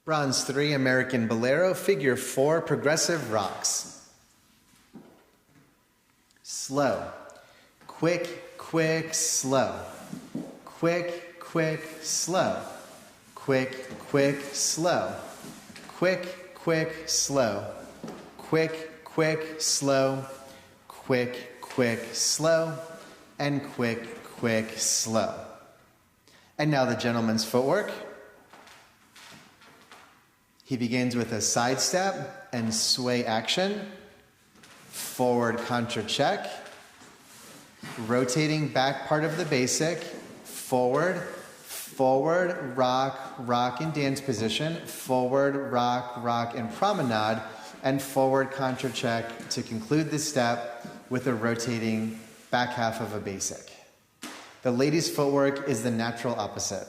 Bronze 3, American Bolero, figure 4, progressive rocks. Slow. Quick, quick, slow. Quick, quick, slow. Quick, quick, slow. Quick, quick, slow. Quick, quick, slow. Quick, quick, slow. And quick, quick, slow. And now the gentleman's footwork. He begins with a side step and sway action, forward contra check, rotating back part of the basic, forward, forward, rock, rock in dance position, forward, rock, rock in promenade, and forward contra check to conclude the step with a rotating back half of a basic. The lady's footwork is the natural opposite.